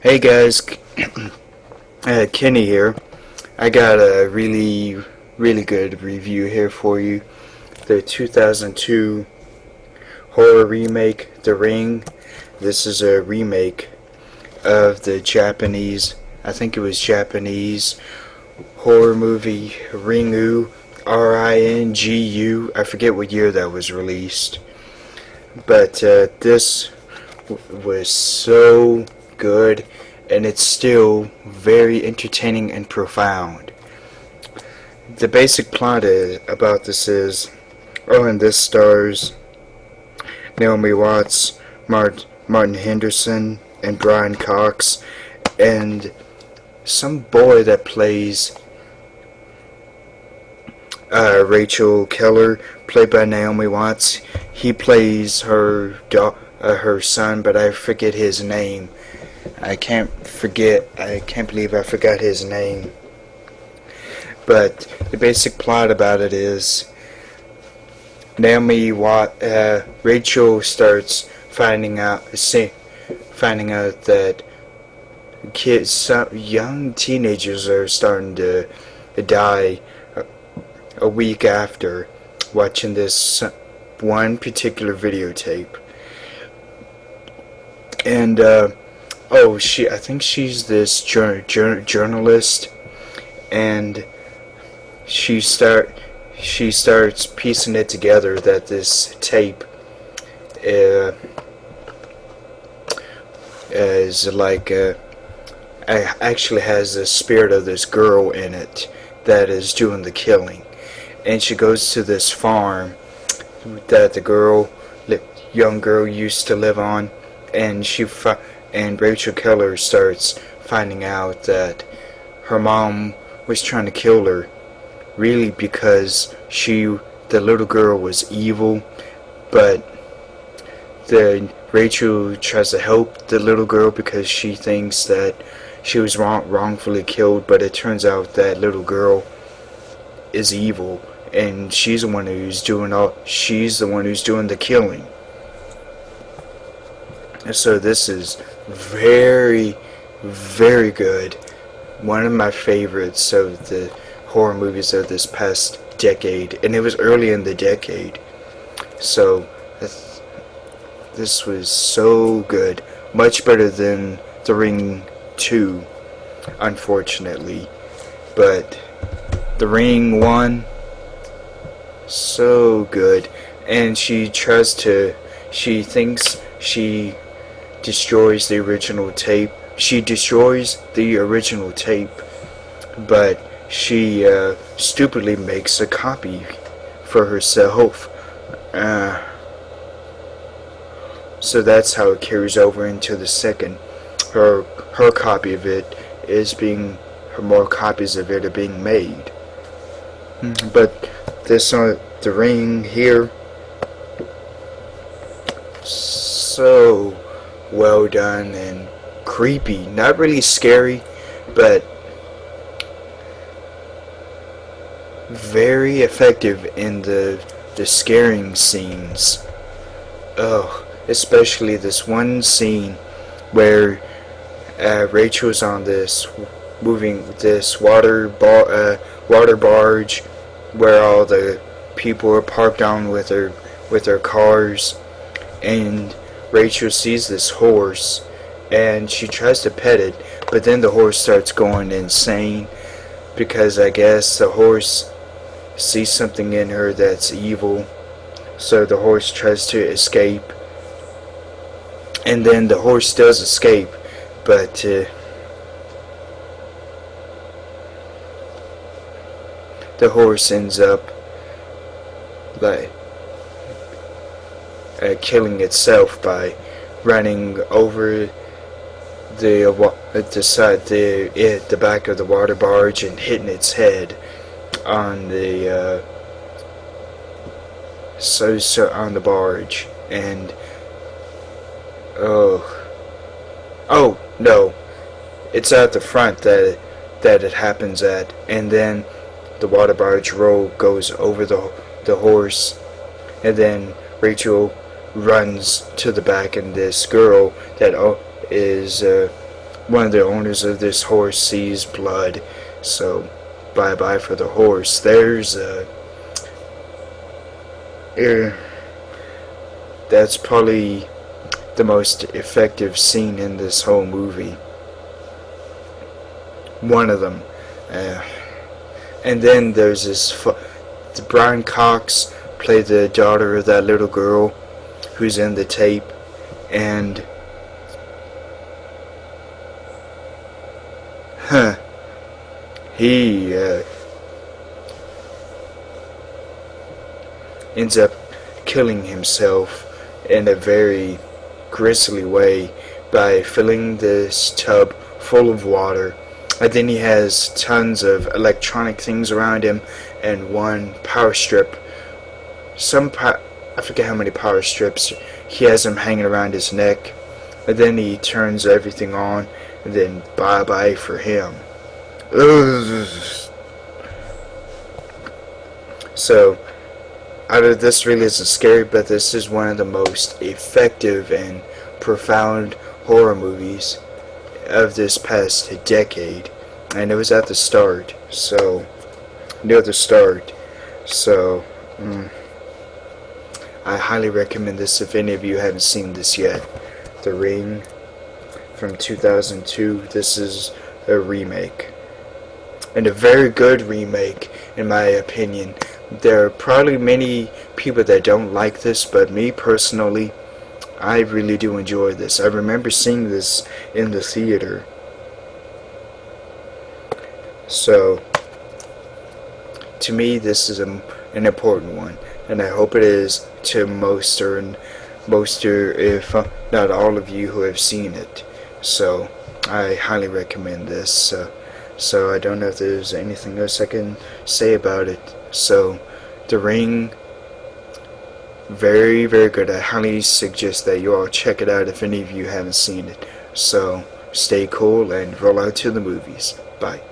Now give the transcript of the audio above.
Hey guys, Kenny here. I got a really good review here for you. The 2002 horror remake, The Ring. This is a remake of the Japanese, I think it was Japanese horror movie Ringu, Ringu. I forget what year that was released. But this was so good, and it's still very entertaining and profound. The basic plot about this is, and this stars Naomi Watts, Martin Henderson, and Brian Cox, and some boy that plays Rachel Keller, played by Naomi Watts. He plays her son, but I forget his name. I can't believe I forgot his name. But the basic plot about it is Rachel starts finding out that young teenagers are starting to die a week after watching this one particular videotape. And I think she's this journalist, and she starts piecing it together that this tape is like actually has the spirit of this girl in it that is doing the killing. And she goes to this farm that the young girl used to live on, and and Rachel Keller starts finding out that her mom was trying to kill her, really because the little girl was evil, but Rachel tries to help the little girl because she thinks that she was wrongfully killed, but it turns out that little girl is evil, and she's the one who's doing the killing. So this is very, very good. One of my favorites of the horror movies of this past decade, and it was early in the decade. So this was so good, much better than The Ring 2, unfortunately. But The Ring 1, so good. And she thinks she destroys the original tape. She destroys the original tape, but she stupidly makes a copy for herself. So that's how it carries over into the second. Her copy of it more copies of it are being made. But this The Ring here, so well done and creepy. Not really scary, but very effective in the scaring scenes. Especially this one scene where Rachel's on this water barge where all the people are parked on with their cars, and Rachel sees this horse and she tries to pet it, but then the horse starts going insane because I guess the horse sees something in her that's evil. So the horse tries to escape, and then the horse does escape, but the horse ends up like killing itself by running over the back of the water barge and hitting its head on the on the barge. And oh no, it's at the front that it happens at, and then the water barge row goes over the horse, and then Rachel runs to the back, and this girl that is one of the owners of this horse sees blood, so bye bye for the horse. There's that's probably the most effective scene in this whole movie. One of them. And then there's the Brian Cox played the daughter of that little girl who's in the tape, and he ends up killing himself in a very grisly way by filling this tub full of water. And then he has tons of electronic things around him and one power strip. I forget how many power strips he has him hanging around his neck. And then he turns everything on, and then bye bye for him. Ugh. So, this really isn't scary, but this is one of the most effective and profound horror movies of this past decade, and it was at the start, so near the start. So I highly recommend this if any of you haven't seen this yet. The Ring from 2002. This is a remake, and a very good remake in my opinion. There are probably many people that don't like this, but me personally, I really do enjoy this. I remember seeing this in the theater. So, to me, this is an important one, and I hope it is to most or if not all of you who have seen it. So, I highly recommend this. So I don't know if there's anything else I can say about it. So, The Ring, very, very good. I highly suggest that you all check it out if any of you haven't seen it. So, stay cool and roll out to the movies. Bye.